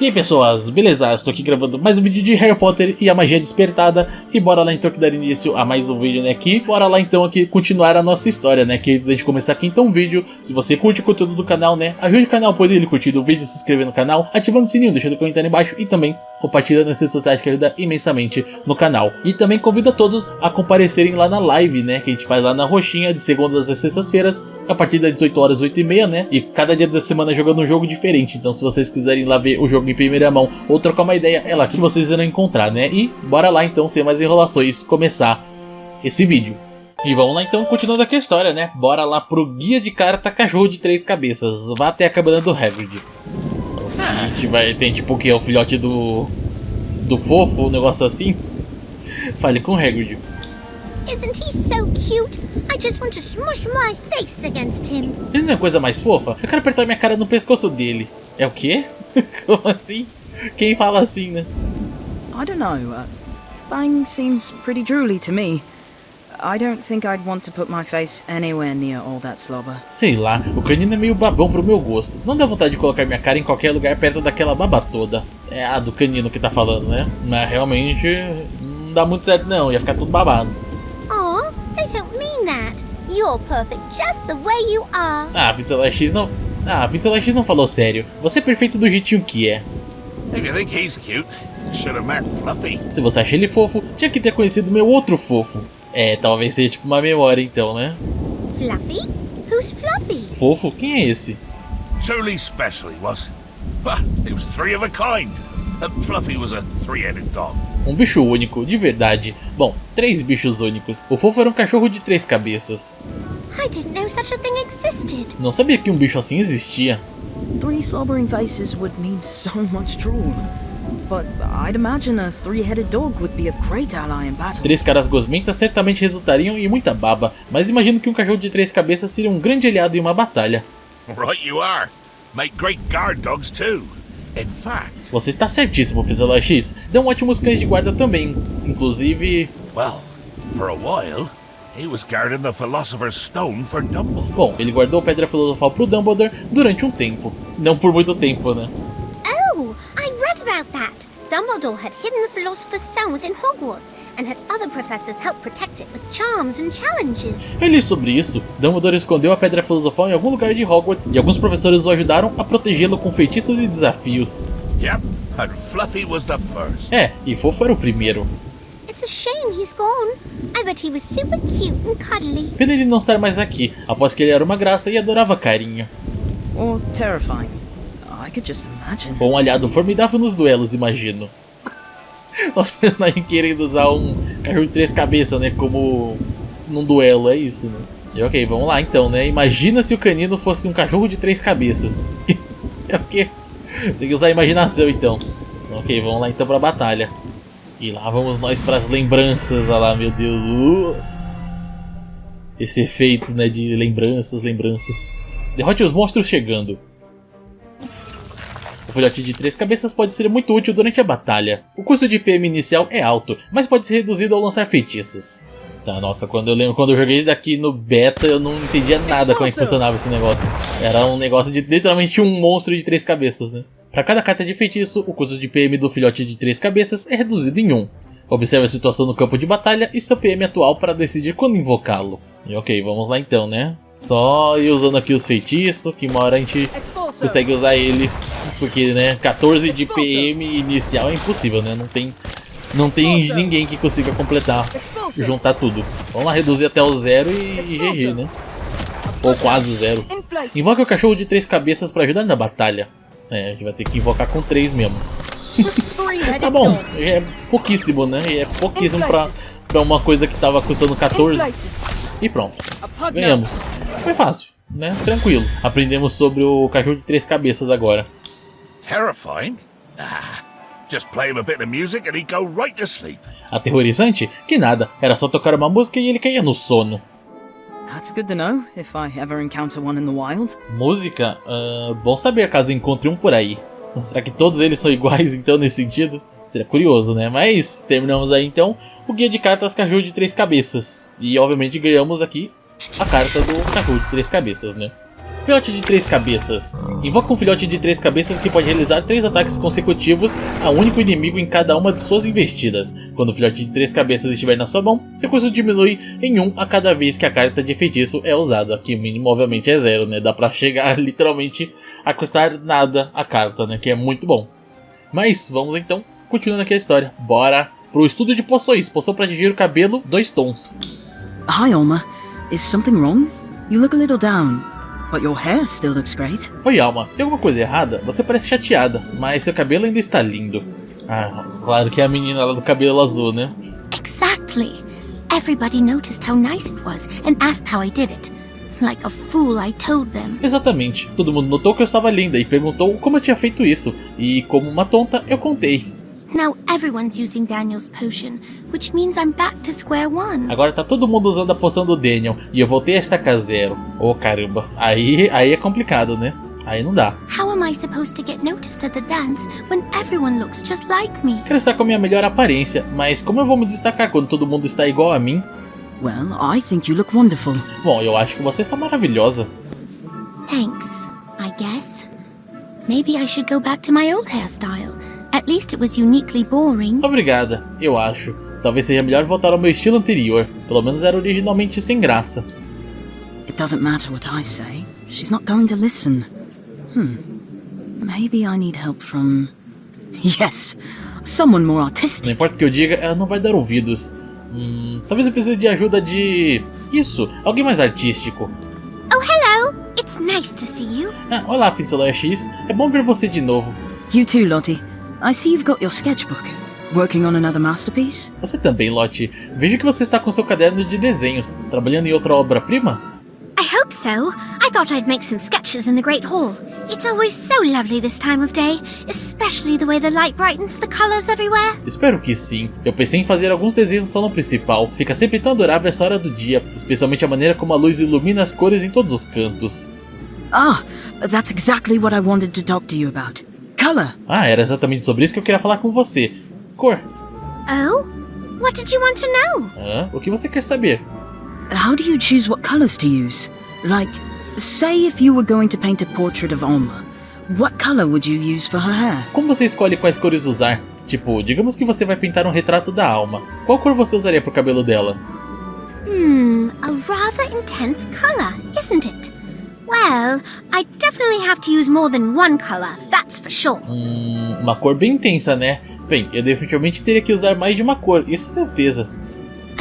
E aí pessoas, beleza? Estou aqui gravando mais um vídeo de Harry Potter e a Magia Despertada. E bora lá então que dar início a mais um vídeo, né, aqui. Bora lá então aqui continuar a nossa história, né, que antes da gente começar aqui então o vídeo, se você curte o conteúdo do canal, né, ajude o canal por ele curtir o vídeo, se inscrever no canal, ativando o sininho, deixando o comentário embaixo e também compartilhando nas redes sociais que ajuda imensamente no canal. E também convido a todos a comparecerem lá na live, né, que a gente faz lá na Roxinha de segundas às sextas-feiras, a partir das 18 horas, 8h30, né, e cada dia da semana jogando um jogo diferente. Então se vocês quiserem lá ver o jogo em primeira mão ou trocar uma ideia, é lá que vocês irão encontrar, né. E bora lá então, sem mais enrolações, começar esse vídeo. E vamos lá então, continuando aqui a história, né, bora lá pro Guia de Carta Cachorro de Três Cabeças, vá até a cabana do Hagrid. A gente vai, tem tipo o que? O filhote do fofo, um negócio assim. Fale com o Hagrid. Isn't he so cute? I just want to smush my face against him. Ele não é a coisa mais fofa? Eu quero apertar minha cara no pescoço dele. É o quê? Como assim? Quem fala assim, né? I don't know. Fang seems pretty drooly to me. I don't think I'd want to put my face anywhere near all that slobber. Sei lá, o canino é meio babão pro meu gosto. Não dá vontade de colocar minha cara em qualquer lugar perto daquela baba toda. É a do canino que tá falando, né? Mas realmente não dá muito certo não, ia ficar tudo babado. Oh, I don't mean that. You're perfect just the way you are. Vincela X não falou sério. Você é perfeito do jeitinho que é. If you think he's cute, you should have met Fluffy. Se você acha ele fofo, tinha que ter conhecido meu outro fofo. É, talvez seja tipo uma memória então, né? Fluffy? Who's Fluffy? Fofo? Quem é esse? Truly special he was. He was three of a kind. Fluffy was a three-headed dog. Um bicho único, de verdade. Bom, 3 bichos únicos. O fofo era um cachorro de 3 cabeças. I didn't know such a thing existed. Não sabia que um bicho assim existia. 3 slobbering faces would mean so much drool. But I'd imagine a 3-headed dog would be a great ally in battle. 3 caras gosmentas certamente resultariam em muita baba, mas imagino que um cachorro de 3 cabeças seria um grande aliado em uma batalha. Right you are. Make great guard dogs too. In fact... Você está certíssimo, Pistola X. Dão ótimos cães de guarda também. Inclusive... Well, for a while, he was guarding the Philosopher's Stone for Dumbledore. Bom, ele guardou a Pedra Filosofal pro Dumbledore durante um tempo. Não por muito tempo, né? Oh, I read about that. Dumbledore had hidden the Philosopher's Stone within Hogwarts and had other professors help protect it with charms and challenges. Eu li sobre isso. Dumbledore escondeu a Pedra Filosofal em algum lugar de Hogwarts e alguns professores o ajudaram a protegê-lo com feitiços e desafios. Yep, and Fluffy was the first. É, e Fofo era o primeiro. It's a shame he's gone. I bet he was super cute and cuddly. Pena ele não estar mais aqui, após que ele era uma graça e adorava carinho. Or terrifying. I could just imagine. Ou um aliado formidável nos duelos, imagino. Nosso personagem querendo usar um cachorro de 3 cabeças, né, como num duelo, é isso, né? E ok, vamos lá então, né? Imagina se o canino fosse um cachorro de 3 cabeças. É o quê? Tem que usar a imaginação então. Ok, vamos lá então pra batalha. E lá vamos nós pras lembranças, olha lá, meu Deus. Esse efeito, né, de lembranças. Derrote os monstros chegando. O filhote de 3 cabeças pode ser muito útil durante a batalha. O custo de PM inicial é alto, mas pode ser reduzido ao lançar feitiços. Tá, nossa, quando eu joguei daqui no beta, eu não entendia nada como é que funcionava esse negócio. Era um negócio de literalmente um monstro de 3 cabeças, né? Para cada carta de feitiço, o custo de PM do filhote de 3 cabeças é reduzido em 1. Observe a situação no campo de batalha e seu PM atual para decidir quando invocá-lo. E ok, vamos lá então, né? Só ir usando aqui os feitiços, que uma hora a gente consegue usar ele. Porque, né, 14 de PM inicial é impossível, né? Não tem ninguém que consiga completar, juntar tudo. Vamos lá reduzir até o 0 e GG, né? Ou quase 0. Invoque o cachorro de 3 cabeças para ajudar na batalha. É, a gente vai ter que invocar com 3 mesmo. Tá bom, é pouquíssimo, né? É pouquíssimo pra uma coisa que tava custando 14. E pronto, ganhamos. Foi fácil, né? Tranquilo. Aprendemos sobre o cachorro de 3 cabeças agora. Terrifying? Just play him a bit of music and he'd go right to sleep. Aterrorizante? Que nada, era só tocar uma música e ele caía no sono. That's good to know if I ever encounter one in the wild. Música? Bom saber caso encontre um por aí. Será que todos eles são iguais então nesse sentido? Seria curioso, né? Mas terminamos aí então o guia de cartas cachorro de 3 cabeças. E obviamente ganhamos aqui a carta do cachorro de 3 cabeças, né? Filhote de 3 cabeças. Invoca um filhote de 3 cabeças que pode realizar 3 ataques consecutivos a um único inimigo em cada uma de suas investidas. Quando o filhote de 3 cabeças estiver na sua mão, seu custo diminui em 1 a cada vez que a carta de feitiço é usada. Aqui o mínimo obviamente é 0, né? Dá pra chegar literalmente a custar nada a carta, né? Que é muito bom. Mas vamos então, continuando aqui a história. Bora pro estudo de poções. Poção pra atingir o cabelo, 2 tons. Hi, Alma. Is something wrong? You look a little down, but your hair still looks great. Oi, Alma. Tem alguma coisa errada? Você parece chateada, mas seu cabelo ainda está lindo. Ah, claro que é a menina lá do cabelo azul, né? Exactly. Everybody noticed how nice it was and asked how I did it. Like a fool, I told them. Exatamente. Todo mundo notou que eu estava linda e perguntou como eu tinha feito isso. E como uma tonta, eu contei. Now everyone's using Daniel's potion, which means I'm back to square one. Agora tá todo mundo usando a poção do Daniel e eu voltei a estacar 0. Oh, caramba. Aí é complicado, né? Aí não dá. How am I supposed to get noticed at the dance when everyone looks just like me? Quero estar com a minha melhor aparência, mas como eu vou me destacar quando todo mundo está igual a mim? Well, I think you look wonderful. Bom, eu acho que você está maravilhosa. Thanks, I guess. Maybe I should go back to my old hairstyle. At least it was uniquely boring. Obrigada, eu acho. Talvez seja melhor voltar ao meu estilo anterior. Pelo menos era originalmente sem graça. It doesn't matter what I say. She's not going to listen. Maybe I need help from... Yes! Someone more artistic. Não importa o que eu diga, ela não vai dar ouvidos. Talvez eu precise de ajuda de... Isso, alguém mais artístico. Oh, hello! It's nice to see you. Ah, olá, Finceloia X. É bom ver você de novo. You too, Lottie. I see you've got your sketchbook. Working on another masterpiece? Você também, Lottie. Vejo que você está com seu caderno de desenhos. Trabalhando em outra obra-prima? I hope so. I thought I'd make some sketches in the Great Hall. It's always so lovely this time of day, especially the way the light brightens the colors everywhere. Espero que sim. Eu pensei em fazer alguns desenhos no salão principal. Fica sempre tão adorável essa hora do dia, especialmente a maneira como a luz ilumina as cores em todos os cantos. Ah, that's exactly what I wanted to talk to you about. Color. Ah, era exatamente sobre isso que eu queria falar com você. Cor. Oh? What did you want to know? O que você quer saber? How do you choose what colors to use? Like, say if you were going to paint a portrait of Alma, what color would you use for her hair? Como você escolhe quais cores usar? Tipo, digamos que você vai pintar um retrato da Alma. Qual cor você usaria pro cabelo dela? A rather intense color, isn't it? Well, I definitely have to use more than one color, that's for sure. Uma cor bem intensa, né? Bem, eu definitivamente teria que usar mais de uma cor, isso é certeza.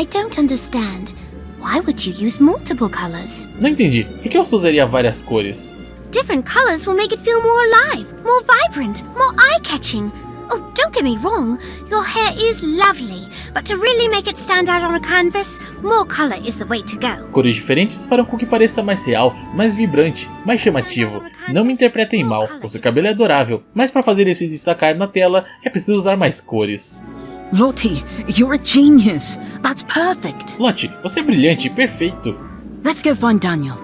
I don't understand. Why would you use multiple colors? Não entendi. Por que você usaria várias cores? Different colors will make it feel more alive, more vibrant, more eye-catching. Oh, don't get me wrong, your hair is lovely, but to really make it stand out on a canvas, more color is the way to go. Cores diferentes farão com que pareça mais real, mais vibrante, mais chamativo. Não me interpretem mal, o seu cabelo é adorável, mas para fazer ele se destacar na tela, é preciso usar mais cores. Lottie, you're a genius. That's perfect. Lottie, você é brilhante, perfeito. Let's go find Daniel.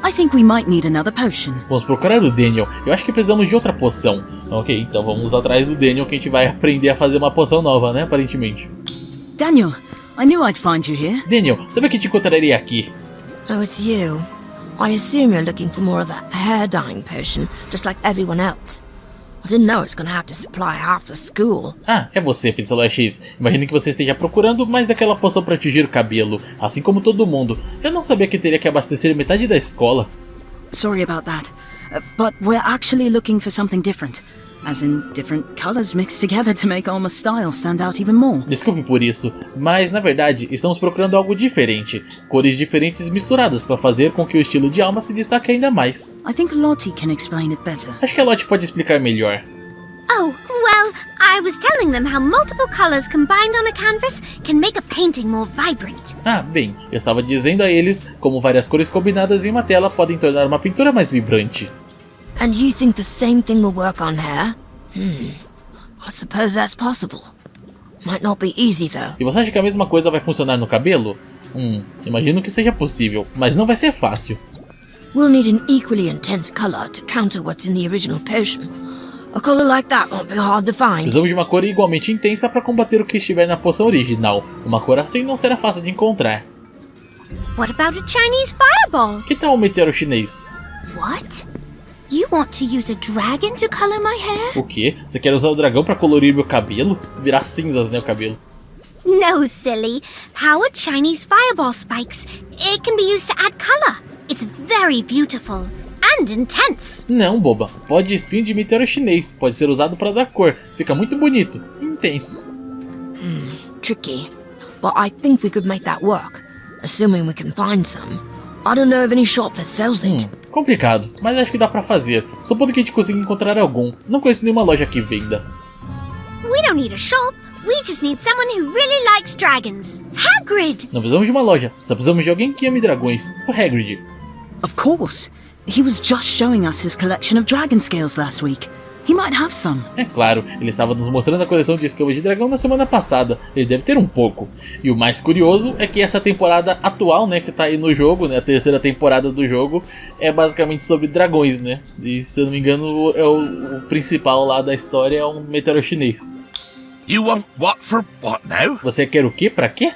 I think we might need another potion. Vamos procurar o Daniel. Eu acho que precisamos de outra poção. Ok, então vamos atrás do Daniel que a gente vai aprender a fazer uma poção nova, né? Aparentemente. Daniel, I knew I'd find you here. Daniel, sabia que te encontraria aqui? Oh, it's you. I assume you're looking for more of that hair dyeing potion, just like everyone else. I didn't know I was gonna have to supply half the school. Ah, é você, Finceloia X. Imagino que você esteja procurando mais daquela poção para atingir o cabelo, assim como todo mundo. Eu não sabia que teria que abastecer metade da escola. Sorry about that, but we're actually looking for something different. As in, different colors mixed together to make Alma's style stand out even more. Desculpe por isso, mas na verdade estamos procurando algo diferente. Cores diferentes misturadas para fazer com que o estilo de Alma se destaque ainda mais. I think Lottie can explain it better. Acho que a Lottie pode explicar melhor. Oh, well, I was telling them how multiple colors combined on a canvas can make a painting more vibrant. Ah, bem, eu estava dizendo a eles como várias cores combinadas em uma tela podem tornar uma pintura mais vibrante. And you think the same thing will work on hair? I suppose that's possible. Might not be easy though. E você acha que a mesma coisa vai funcionar no cabelo? Imagino que seja possível, mas não vai ser fácil. We'll need an equally intense color to counter what's in the original potion. A color like that won't be hard to find. Precisamos de uma cor igualmente intensa para combater o que estiver na poção original. Uma cor assim não será fácil de encontrar. What about a Chinese fireball? Que tal um meteoro chinês? What? You want to use a dragon to color my hair? O quê? Você quer usar o dragão pra colorir meu cabelo? Virar cinzas, né, o cabelo. No, silly. Powered Chinese fireball spikes. It can be used to add color. It's very beautiful and intense. Não, boba. Pó de espinho de meteoro chinês. Pode ser usado pra dar cor. Fica muito bonito. E intenso. Tricky. But I think we could make that work, assuming we can find some. I don't know of any shop that sells it. Complicado, mas acho que dá pra fazer. Supondo que a gente consiga encontrar algum. Não conheço nenhuma loja que venda. We don't need a shop. We just need someone who really likes dragons. Hagrid! Não precisamos de uma loja. Só precisamos de alguém que ame dragões. O Hagrid. Of course. He was just showing us his collection of dragon scales last week. He might have some. É claro, ele estava nos mostrando a coleção de escamas de dragão na semana passada. Ele deve ter um pouco. E o mais curioso é que essa temporada atual, né, que tá aí no jogo, né, a terceira temporada do jogo, é basicamente sobre dragões, né? E se eu não me engano, é o principal lá da história é um meteoro chinês. You want what for what now? Você quer o quê? Pra quê?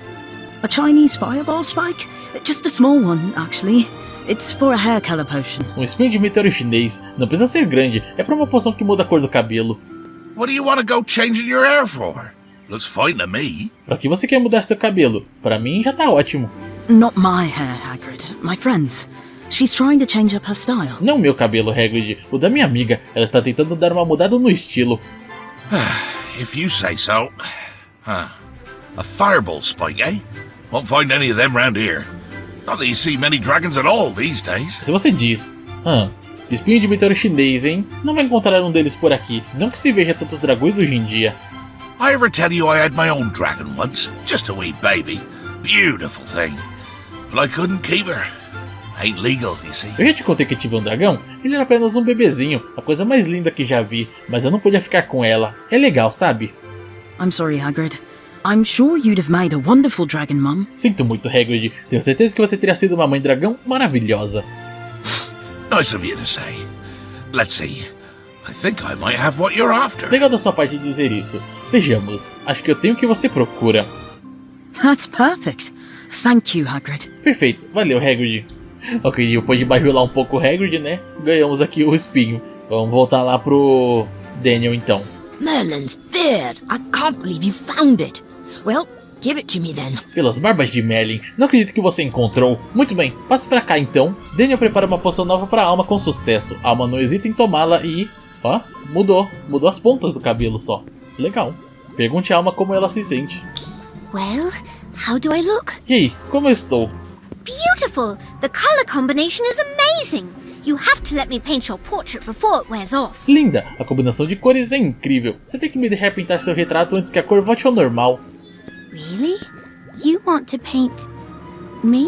A Chinese fireball spike? Just a small one, actually. It's for a hair color potion. Um espinho de meteoro chinês. Não precisa ser grande. É pra uma poção que muda a cor do cabelo. What do you want to go changing your hair for? Looks fine to me. Pra que você quer mudar seu cabelo? Pra mim já tá ótimo. Not my hair, Hagrid. My friend's. She's trying to change up her style. Não meu cabelo, Hagrid. O da minha amiga. Ela está tentando dar uma mudada no estilo. If you say so. Huh. A fireball spike, eh? Won't find any of them round here. Not that you see many dragons at all these days. Se você diz... espinho de meteoro chinês, hein? Não vai encontrar um deles por aqui. Não que se veja tantos dragões hoje em dia. I ever tell you I had my own dragon once? Just a wee baby. Beautiful thing. But I couldn't keep her. Ain't legal, you see. Eu já te contei que tive um dragão? Ele era apenas um bebezinho. A coisa mais linda que já vi. Mas eu não podia ficar com ela. É legal, sabe? I'm sorry, Hagrid. I'm sure you'd have made a wonderful dragon mum. Sinto muito, Hagrid. Tenho certeza que você teria sido uma mãe dragão maravilhosa. Nice of you to say. Let's see. I think I might have what you're after. Legal da sua parte dizer isso. Vejamos. Acho que eu tenho o que você procura. That's perfect. Thank you, Hagrid. Perfeito. Valeu, Hagrid. Ok, depois de bajular um pouco o Hagrid, né? Ganhamos aqui o espinho. Vamos voltar lá pro Daniel, então. Merlin's beard! I can't believe you found it. Well, give it to me then. Pelas barbas de Merlin, não acredito que você encontrou. Muito bem, passe pra cá então. Daniel prepara uma poção nova pra Alma com sucesso. Alma não hesita em tomá-la e... Ó, mudou as pontas do cabelo só. Legal. Pergunte a Alma como ela se sente. Well, how do I look? E aí, como eu estou? Beautiful! The color combination is amazing! You have to let me paint your portrait before it wears off. Linda, a combinação de cores é incrível. Você tem que me deixar pintar seu retrato antes que a cor volte ao normal. Really? You want to paint me?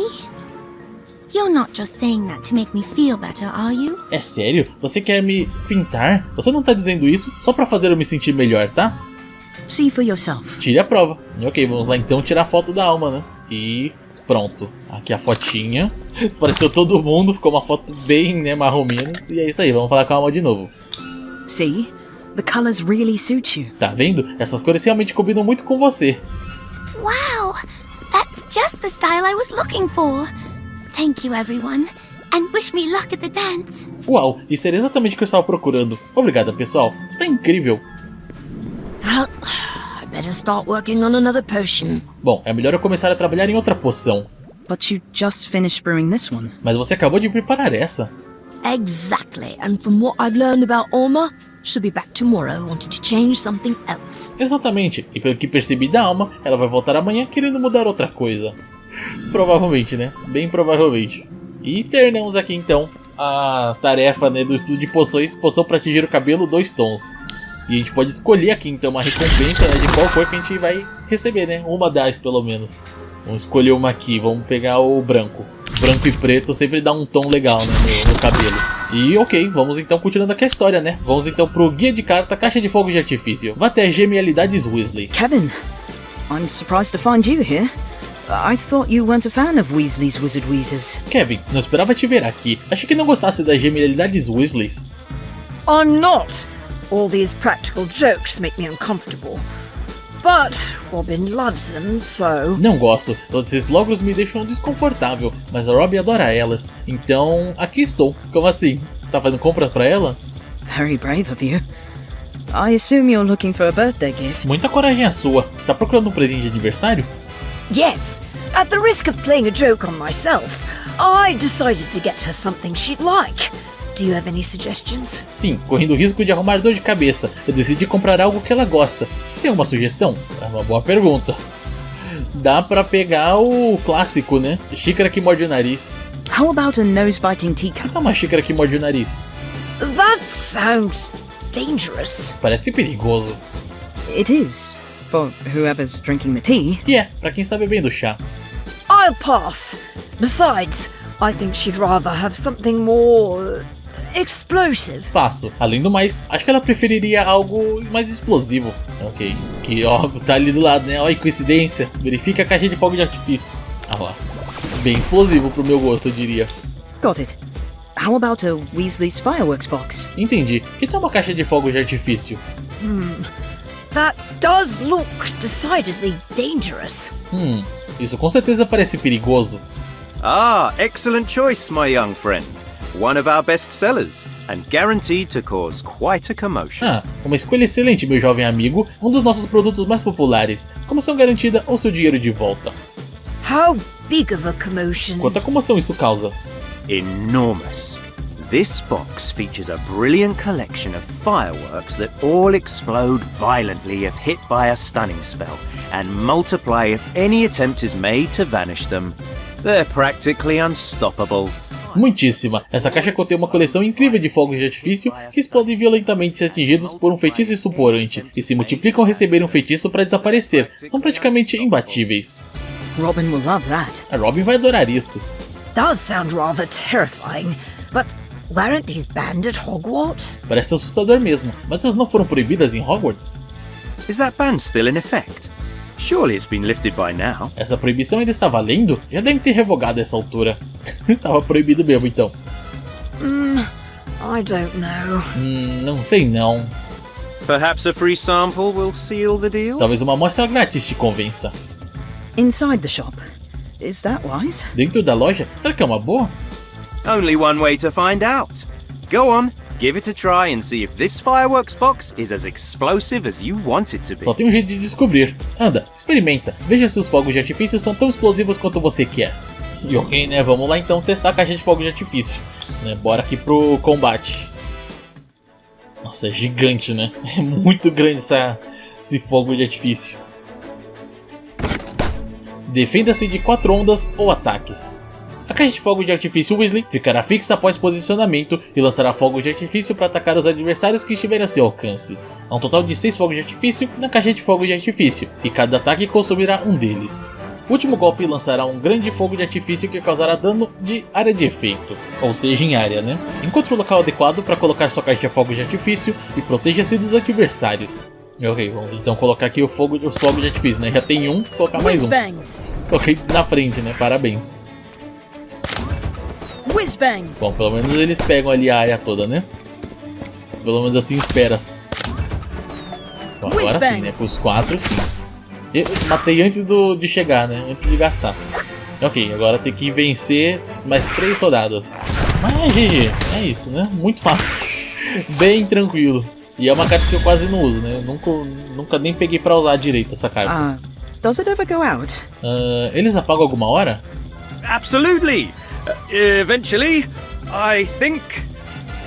You're not just saying that to make me feel better, are you? É sério? Você quer me pintar? Você não tá dizendo isso só pra fazer eu me sentir melhor, tá? See for yourself. Tire a prova. Ok, vamos lá então tirar a foto da Alma, né? E pronto. Aqui a fotinha. Apareceu todo mundo, ficou uma foto bem, né, marrom menos. E é isso aí, vamos falar com a Alma de novo. See? The colors really suit you. Tá vendo? Essas cores realmente combinam muito com você. Wow! That's just the style I was looking for. Thank you, everyone. And wish me luck at the dance. Uau, isso era exatamente o que eu estava procurando. Obrigada, pessoal. Está incrível. Well, I better start working on another potion. Bom, é melhor eu começar a trabalhar em outra poção. But you just finished brewing this one. Mas você acabou de preparar essa. Exactly, and from what I've learned about Alma, she'll be back tomorrow wanting to change something else. Exatamente, e pelo que percebi da Alma, ela vai voltar amanhã querendo mudar outra coisa. Provavelmente, né? Bem provavelmente. E terminamos aqui então a tarefa, né, do estudo de poções, poção para atingir o cabelo 2 tons. E a gente pode escolher aqui então uma recompensa, né, de qual cor que a gente vai receber, né? Uma das pelo menos. Vamos escolher uma aqui, vamos pegar o branco. Branco e preto sempre dá um tom legal, né, no cabelo. E ok, vamos então continuando aqui a história, né? Vamos então pro Guia de Carta Caixa de Fogo de Artifício. Vá até as Genialidades Weasley. Kevin, I'm surprised to find you here. I thought you weren't a fan of Weasley's Wizard Wheezes. Kevin, não esperava te ver aqui. Achei que não gostasse das Genialidades Weasleys. I'm not. All these practical jokes make me uncomfortable. But Robin loves them, so... Não gosto, todos esses logros me deixam desconfortável, mas a Robin adora elas, então aqui estou. Como assim? Tá fazendo compras pra ela? Very brave of you. I assume you're looking for a birthday gift. Muita coragem a sua. Está procurando um presente de aniversário? Yes, at the risk of playing a joke on myself, I decided to get her something she'd like. Do you have any suggestions? Sim, correndo o risco de arrumar dor de cabeça, eu decidi comprar algo que ela gosta. Você tem alguma sugestão? É uma boa pergunta. Dá pra pegar o clássico, né? Xícara que morde o nariz. How about a nose-biting teacup? Que tal uma xícara que morde o nariz? That sounds dangerous. Parece perigoso. It is, for whoever's drinking the tea. E é, pra quem está bebendo chá. I'll pass. Besides, I think she'd rather have something more explosive. Passo. Além do mais, acho que ela preferiria algo mais explosivo. Ok, que ó, tá ali do lado, né? Olha que coincidência. Verifica a caixa de fogo de artifício. Ah lá. Bem explosivo pro meu gosto, eu diria. Got it. How about a Weasley's fireworks box? Entendi. Que tal uma caixa de fogo de artifício? That does look decidedly dangerous. Isso com certeza parece perigoso. Ah, excellent choice, my young friend. One of our best sellers, and guaranteed to cause quite a commotion. Ah, uma escolha excelente, meu jovem amigo. Um dos nossos produtos mais populares. Comoção garantida ou seu dinheiro de volta. How big of a commotion? Quanta comoção isso causa? Enormous. This box features a brilliant collection of fireworks that all explode violently if hit by a stunning spell, and multiply if any attempt is made to vanish them. They're practically unstoppable. Muitíssima. Essa caixa contém uma coleção incrível de fogos de artifício que explodem violentamente se atingidos por um feitiço estuporante e se multiplicam ao receber um feitiço para desaparecer. São praticamente imbatíveis. Robin will love that. A Robin vai adorar isso. Does sound rather terrifying, but weren't these banned at Hogwarts? Parece assustador mesmo, mas elas não foram proibidas em Hogwarts? Is that ban still in effect? Surely it's been lifted by now. Essa proibição ainda está valendo? Já devem ter revogado essa altura. Tava proibido mesmo então. I don't know. Não sei não. Perhaps a free sample will seal the deal? Talvez uma amostra grátis te convença. Inside the shop. Is that wise? Dentro da loja? Será que é uma boa? Only one way to find out. Go on, give it a try and see if this fireworks box is as explosive as you want it to be. Só tem um jeito de descobrir. Anda, experimenta. Veja se os fogos de artifício são tão explosivos quanto você quer. E ok, né? Vamos lá então testar a caixa de fogo de artifício. Né? Bora aqui pro combate. Nossa, é gigante, né? É muito grande esse fogo de artifício. Defenda-se de 4 ondas ou ataques. A caixa de fogo de artifício Weasley ficará fixa após posicionamento e lançará fogos de artifício para atacar os adversários que estiverem a seu alcance. Há um total de 6 fogos de artifício na caixa de fogo de artifício, e cada ataque consumirá um deles. O último golpe lançará um grande fogo de artifício que causará dano de área de efeito, ou seja, em área, né? Encontre o local adequado para colocar sua caixa de fogo de artifício e proteja-se dos adversários. Ok, vamos então colocar aqui os fogos de artifício, né? Já tem um, vou colocar mais um. Coloquei na frente, né? Parabéns. Whiz-bangs! Bom, pelo menos eles pegam ali a área toda, né? Pelo menos assim espera-se. Então, agora sim, né? Pros 4, sim. Eu matei antes de chegar, né? Antes de gastar. Ok, agora tem que vencer mais 3 soldados. Mas GG, é isso, né? Muito fácil. Bem tranquilo. E é uma carta que eu quase não uso, né? Eu nunca nem peguei pra usar direito essa carta. Does it ever go out? Eles apagam alguma hora? Absolutely! Eventually, I think.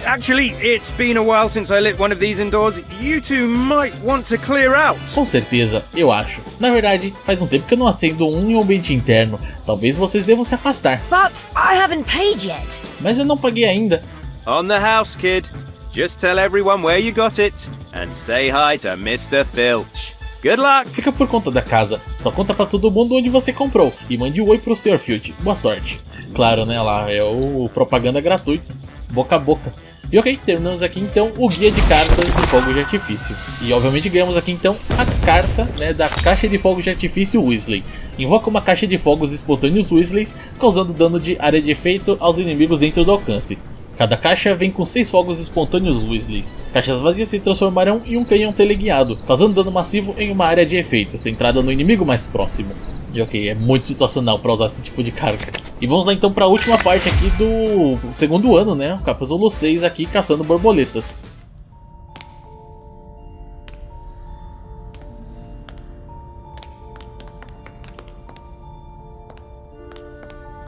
Actually, it's been a while since I lit one of these indoors. You two might want to clear out. Com certeza, eu acho. Na verdade, faz um tempo que eu não acendo um em um ambiente interno. Talvez vocês devam se afastar. But I haven't paid yet. Mas eu não paguei ainda. On the house, kid. Just tell everyone where you got it and say hi to Mr. Filch. Good luck! Fica por conta da casa. Só conta pra todo mundo onde você comprou. E mande um oi pro Sr. Filch. Boa sorte. Claro, né? Lá é o propaganda gratuita. Boca a boca. E ok, terminamos aqui então o guia de cartas de fogo de artifício. E obviamente ganhamos aqui então a carta, né, da caixa de fogo de artifício Weasley. Invoca uma caixa de fogos espontâneos Weasleys, causando dano de área de efeito aos inimigos dentro do alcance. Cada caixa vem com 6 fogos espontâneos Weasleys. Caixas vazias se transformarão em um canhão teleguiado, causando dano massivo em uma área de efeito, centrada no inimigo mais próximo. E ok, é muito situacional para usar esse tipo de carga. E vamos lá então para a última parte aqui do segundo ano, né? O capítulo 6 aqui, caçando borboletas.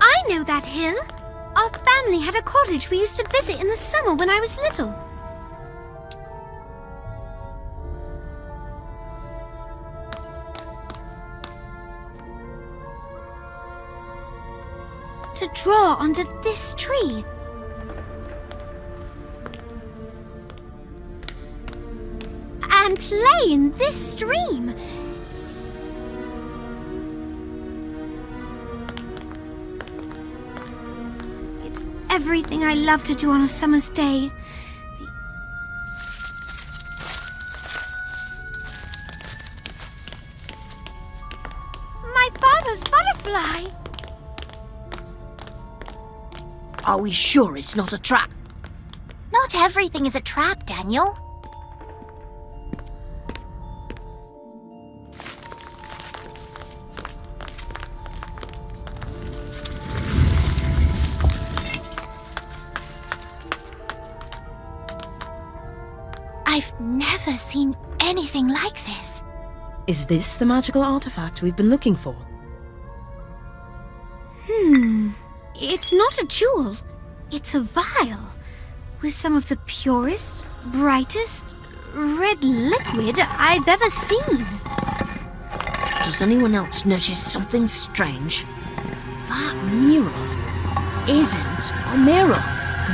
I know that hill. Our family had a cottage we used to visit in the summer when I was little. To draw onto this tree. And play in this stream. It's everything I love to do on a summer's day. My father's butterfly. Are we sure it's not a trap? Not everything is a trap, Daniel. I've never seen anything like this. Is this the magical artifact we've been looking for? It's not a jewel. It's a vial with some of the purest, brightest red liquid I've ever seen. Does anyone else notice something strange? That mirror isn't a mirror.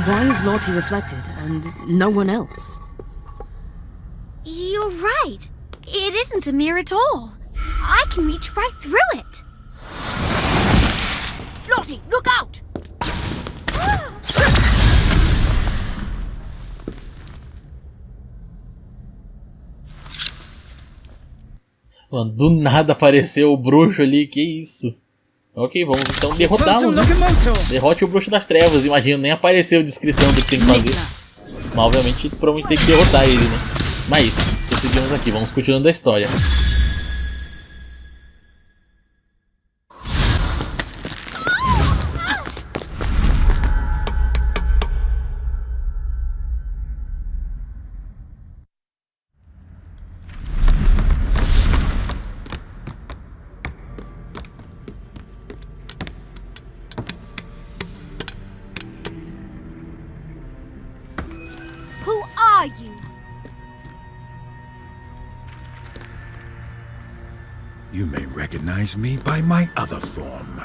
Why is Lottie reflected and no one else? You're right. It isn't a mirror at all. I can reach right through it. Lottie, look out! Mano, do nada apareceu o bruxo ali, que isso? Ok, vamos então derrotá-lo, né? Derrote o bruxo das trevas, imagino, nem apareceu a descrição do que tem que fazer. Mas obviamente, provavelmente tem que derrotar ele, né? Mas isso, prosseguimos aqui, vamos continuando a história. Who are you? You may recognize me by my other form,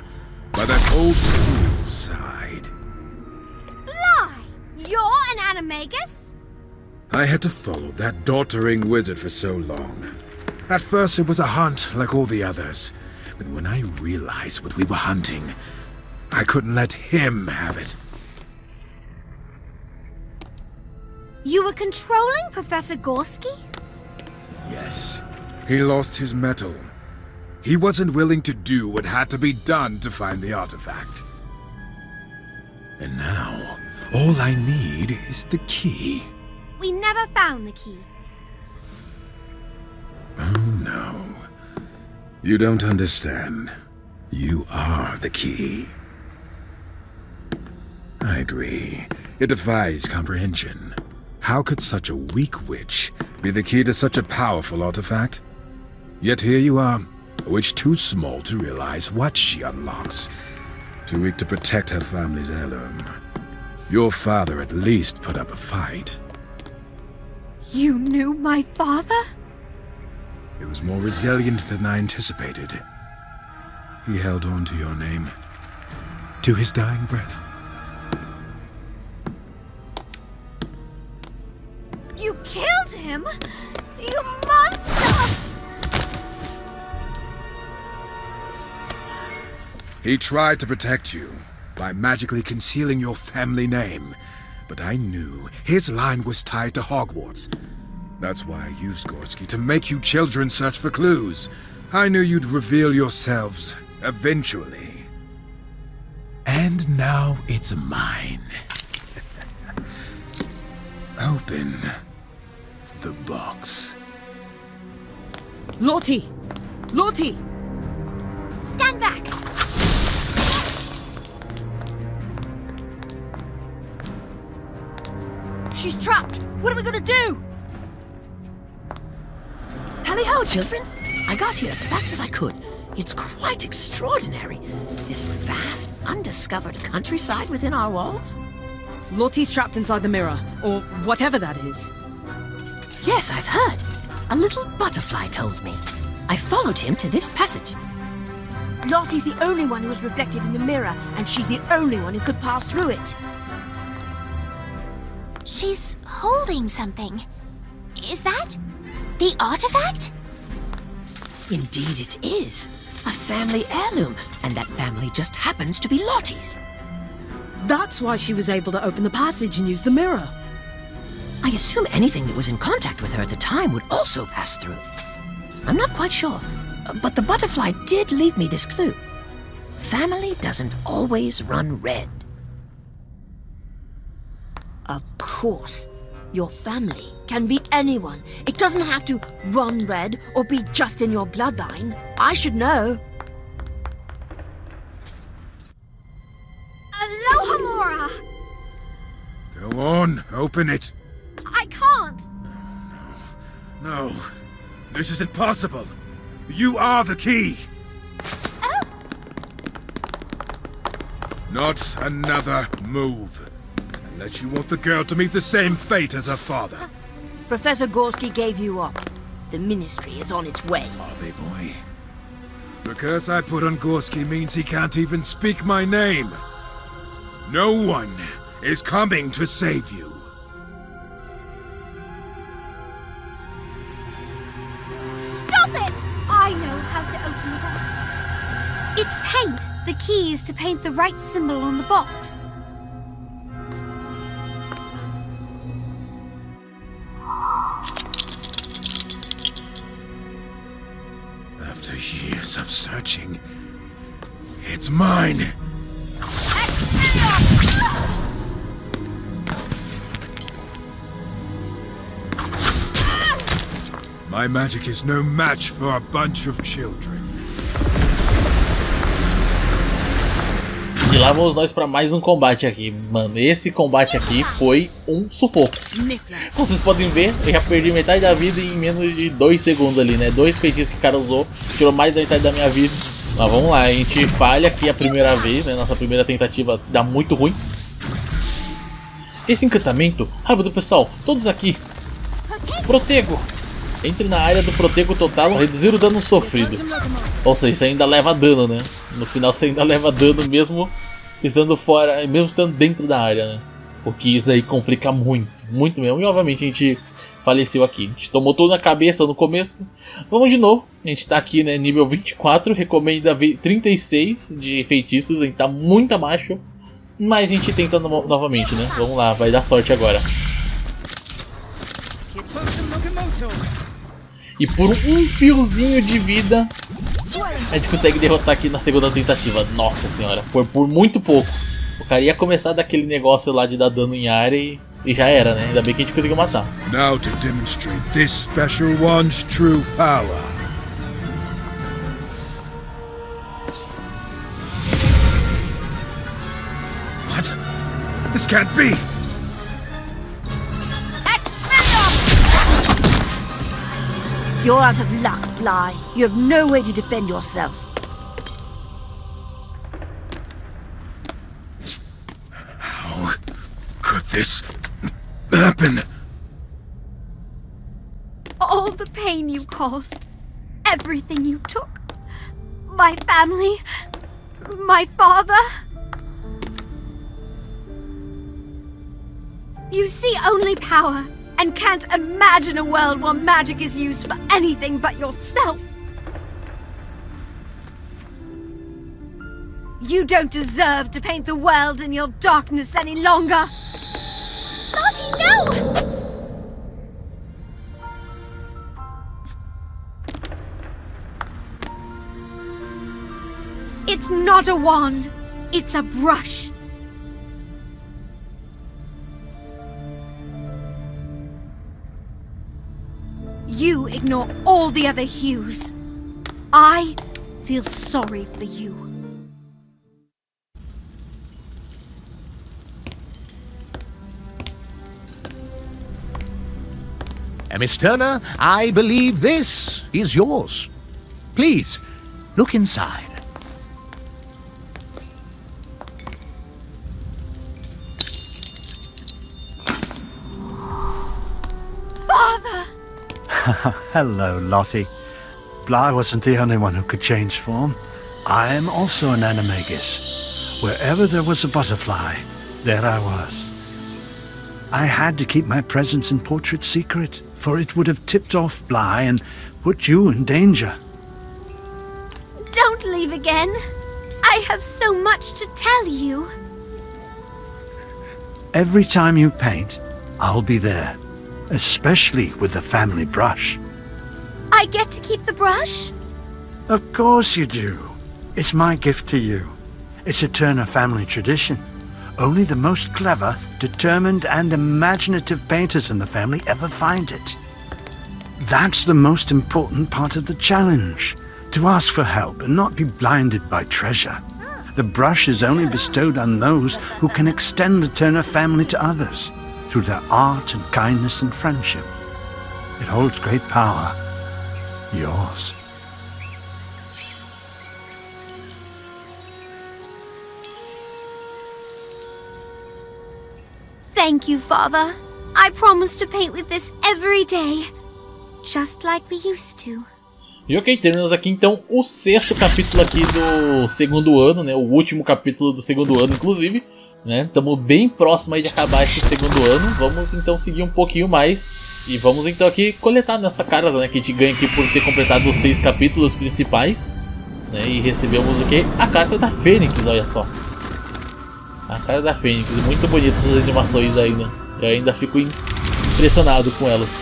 by that old fool's side. Bly! You're an animagus? I had to follow that doddering wizard for so long. At first it was a hunt like all the others, but when I realized what we were hunting, I couldn't let him have it. You were controlling Professor Gorski? Yes, he lost his mettle. He wasn't willing to do what had to be done to find the artifact. And now, all I need is the key. We never found the key. Oh no. You don't understand. You are the key. I agree. It defies comprehension. How could such a weak witch be the key to such a powerful artifact? Yet here you are, a witch too small to realize what she unlocks. Too weak to protect her family's heirloom. Your father at least put up a fight. You knew my father? It was more resilient than I anticipated. He held on to your name, to his dying breath. You killed him? You monster! He tried to protect you by magically concealing your family name, but I knew his line was tied to Hogwarts. That's why I used Gorski to make you children search for clues. I knew you'd reveal yourselves eventually. And now it's mine. Open the box. Lottie! Lottie! Stand back! She's trapped! What are we gonna do? Tally-ho, children! I got here as fast as I could. It's quite extraordinary. This vast, undiscovered countryside within our walls. Lottie's trapped inside the mirror, or whatever that is. Yes, I've heard. A little butterfly told me. I followed him to this passage. Lottie's the only one who was reflected in the mirror, and she's the only one who could pass through it. She's holding something. Is that the artifact? Indeed it is. A family heirloom, and that family just happens to be Lottie's. That's why she was able to open the passage and use the mirror. I assume anything that was in contact with her at the time would also pass through. I'm not quite sure, but the butterfly did leave me this clue. Family doesn't always run red. Of course. Your family can be anyone. It doesn't have to run red or be just in your bloodline. I should know. Aloha, Mora! Go on, open it. I can't! No, this is impossible. You are the key. Oh! Not another move. Unless you want the girl to meet the same fate as her father. Professor Gorski gave you up. The ministry is on its way. Are they, boy? The curse I put on Gorski means he can't even speak my name. No one is coming to save you. Stop it! I know how to open the box. It's paint. The key is to paint the right symbol on the box. After years of searching, it's mine. My magic is no match for a bunch of children. E lá vamos nós pra mais um combate aqui. Mano, esse combate aqui foi um sufoco. Como vocês podem ver, eu já perdi metade da vida em menos de 2 segundos ali, né? 2 feitiços que o cara usou, tirou mais da metade da minha vida. Mas vamos lá, a gente falha aqui a primeira vez, né? Nossa primeira tentativa dá muito ruim. Esse encantamento... Rápido, pessoal, todos aqui. Protego. Entre na área do Protego total, reduzir o dano sofrido. Ou seja, você ainda leva dano, né? No final você ainda leva dano mesmo estando fora, mesmo estando dentro da área, né? O que isso daí complica muito, muito mesmo. E obviamente a gente faleceu aqui. A gente tomou tudo na cabeça no começo. Vamos de novo. A gente tá aqui, né? Nível 24. Recomenda 36 de feitiços. A gente tá muito abaixo. Mas a gente tenta novamente, né? Vamos lá, vai dar sorte agora. E por um fiozinho de vida a gente consegue derrotar aqui na segunda tentativa. Nossa senhora, por muito pouco. O cara ia começar daquele negócio lá de dar dano em área e já era, né? Ainda bem que a gente conseguiu matar. Now to demonstrate this special one's true power. What? This can't be! You're out of luck, Bly. You have no way to defend yourself. How could this happen? All the pain you caused. Everything you took. My family. My father. You see only power. And can't imagine a world where magic is used for anything but yourself. You don't deserve to paint the world in your darkness any longer. Lottie, no! It's not a wand. It's a brush. you ignore all the other hues. I feel sorry for you. Miss Turner, I believe this is yours. Please, look inside. Father! Hello, Lottie. Bly wasn't the only one who could change form. I am also an animagus. Wherever there was a butterfly, there I was. I had to keep my presence in portrait secret, for it would have tipped off Bly and put you in danger. Don't leave again. I have so much to tell you. Every time you paint, I'll be there, especially with the family brush. I get to keep the brush? Of course you do. It's my gift to you. It's a Turner family tradition. Only the most clever, determined, and imaginative painters in the family ever find it. That's the most important part of the challenge, to ask for help and not be blinded by treasure. The brush is only bestowed on those who can extend the Turner family to others, through their art and kindness and friendship. It holds great power. Yours. Thank you, Father. I promise to paint with this every day, just like we used to. E ok, terminamos aqui então o 6º capítulo aqui do segundo ano, né? O último capítulo do segundo ano, inclusive, né? Estamos bem próximo aí de acabar esse segundo ano. Vamos então seguir um pouquinho mais e vamos então aqui coletar nessa carta, né? Que a gente ganha aqui por ter completado os 6 capítulos principais, né? E recebemos o que? A carta da Fênix, olha só. A cara da Fênix, muito bonitas essas animações aí, né? Eu ainda fico impressionado com elas.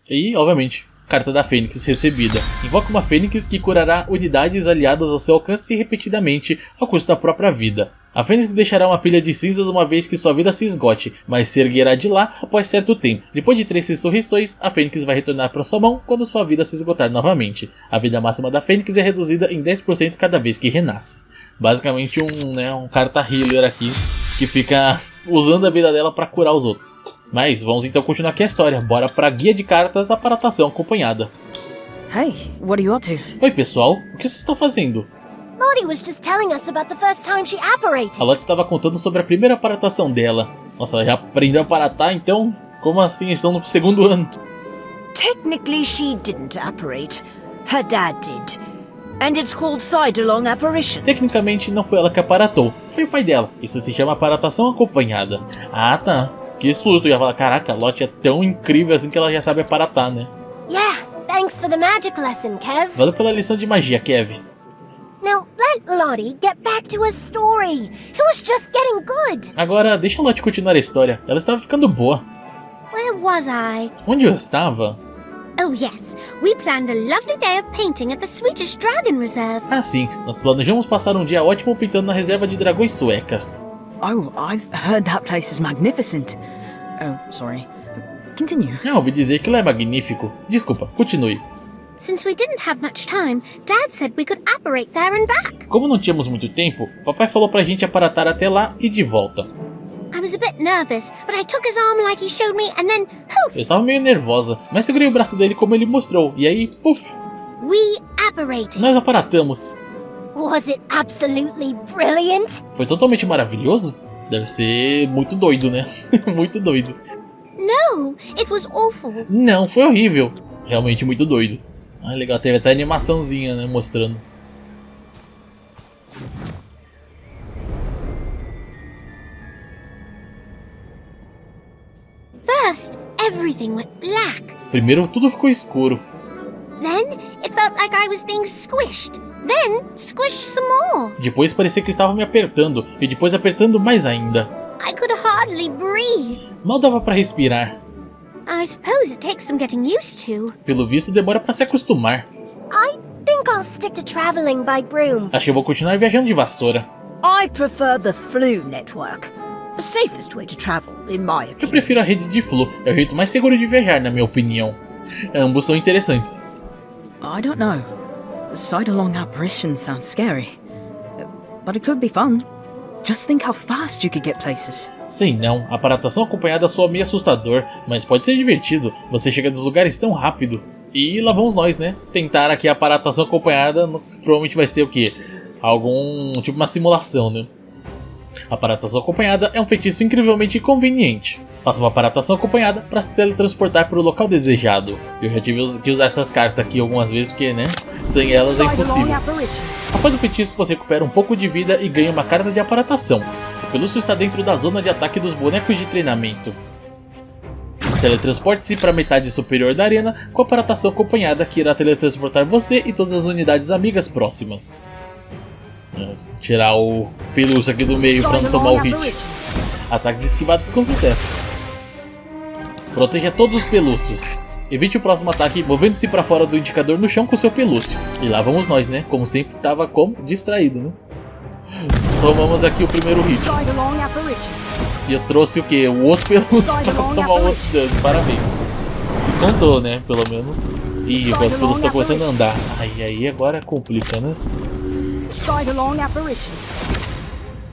E, obviamente, carta da Fênix recebida. Invoca uma Fênix que curará unidades aliadas ao seu alcance repetidamente ao custo da própria vida. A Fênix deixará uma pilha de cinzas uma vez que sua vida se esgote, mas se erguerá de lá após certo tempo. Depois de 3 ressurreições, a Fênix vai retornar para sua mão quando sua vida se esgotar novamente. A vida máxima da Fênix é reduzida em 10% cada vez que renasce. Basicamente um carta healer aqui, que fica usando a vida dela para curar os outros. Mas vamos então continuar aqui a história. Bora pra guia de cartas Aparatação Acompanhada. Hey, what are you up to? Oi pessoal, o que vocês estão fazendo? Lottie was just telling us about the first time she apparated. A Lottie estava contando sobre a primeira aparatação dela. Nossa, ela já aprendeu a aparatar, então? Como assim? Estão no segundo ano. Technically, she didn't apparate. Her dad did. And it's called Side-along Apparition. Tecnicamente, não foi ela que aparatou, foi o pai dela. Isso se chama aparatação acompanhada. Ah, tá. Que susto, eu ia falar, caraca, a Lottie é tão incrível assim que ela já sabe aparatar, né? Yeah, thanks for the magic lesson, Kev. Valeu pela lição de magia, Kev. Now, let Lottie get back to her story. It was just getting good. Agora, deixa a Lottie continuar a história. Ela estava ficando boa. Where was I? Onde eu estava? Oh yes, we planned a lovely day of painting at the Swedish Dragon Reserve. Ah sim, nós planejamos passar um dia ótimo pintando na reserva de dragões sueca. Oh, I've heard that place is magnificent. Oh, sorry. Continue. Eu ouvi dizer que lá é magnífico. Desculpa, continue. Since we didn't have much time, Dad said we could apparate there and back. Como não tínhamos muito tempo, papai falou pra gente aparatar até lá e de volta. I was a bit nervous, but I took his arm like he showed me and then poof! Eu estava meio nervosa, mas segurei o braço dele como ele mostrou, e aí, puf! We apparated. Nós aparatamos. Was it absolutely brilliant? Foi totalmente maravilhoso? Deve ser muito doido, né? Muito doido. No, it was awful. Não, foi horrível. Realmente muito doido. Ah, legal, teve até animaçãozinha, né, mostrando. First, everything went black. Primeiro tudo ficou escuro. Then, it felt like I was being squished. Then, squished some more. Depois parecia que estava me apertando, e depois apertando mais ainda. I could hardly breathe. Mal dava pra respirar. I suppose it takes some getting used to. Pelo visto demora pra se acostumar. I think I'll stick to traveling by broom. Acho que eu vou continuar viajando de vassoura. I prefer the Flu network. The safest way to travel, in my Eu opinion. prefiro a rede de Flo, é o jeito mais seguro de viajar, na minha opinião. Ambos são interessantes. I don't know. The sight along apparition sounds scary. But it could be fun. Just think how fast you could get places. Sei não, a aparatação acompanhada soa meio assustador, mas pode ser divertido. Você chega dos lugares tão rápido. E lá vamos nós, né? Tentar aqui a aparatação acompanhada, provavelmente vai ser o quê? Tipo uma simulação, né? A aparatação acompanhada é um feitiço incrivelmente conveniente. Faça uma aparatação acompanhada para se teletransportar para o local desejado. Eu já tive que usar essas cartas aqui algumas vezes porque, né? Sem elas é impossível. Após o feitiço você recupera um pouco de vida e ganha uma carta de aparatação. O pelúcio está dentro da zona de ataque dos bonecos de treinamento. Teletransporte-se para a metade superior da arena com a aparatação acompanhada que irá teletransportar você e todas as unidades amigas próximas. Tirar o pelúcio aqui do meio para não tomar o hit. Ataques esquivados com sucesso. Proteja todos os pelúcios. Evite o próximo ataque movendo-se para fora do indicador no chão com seu pelúcio. E lá vamos nós, né? Como sempre estava como distraído, né? Tomamos aqui o primeiro hit. E eu trouxe o que? O outro pelúcio para tomar o outro dano. Parabéns. E contou, né? Pelo menos. Ih, os pelúcios estão começando a andar. Aí agora complica, né?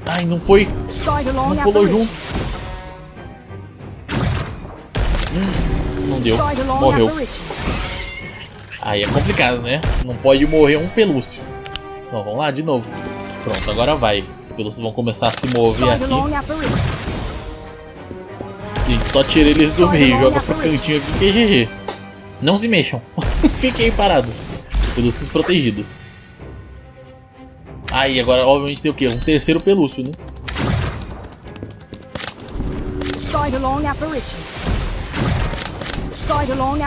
Ai, não foi. Não pulou junto. Não deu. Morreu. Aí é complicado, né? Não pode morrer um pelúcio. Então vamos lá de novo. Pronto, agora vai. Os pelúcios vão começar a se mover aqui. Gente, só tira eles do meio. Joga pro cantinho aqui que é GG. Não se mexam. Fiquem parados. Pelúcios protegidos. Aí, agora obviamente tem o que? Um terceiro pelúcio, né?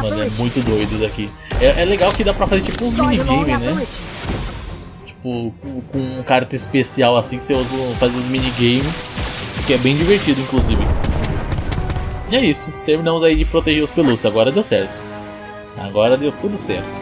Mano, é muito doido daqui. É legal que dá pra fazer tipo um minigame, né? Tipo, com carta especial assim que você usa, faz os minigames. Que é bem divertido, inclusive. E é isso. Terminamos aí de proteger os pelúcios. Agora deu certo. Agora deu tudo certo.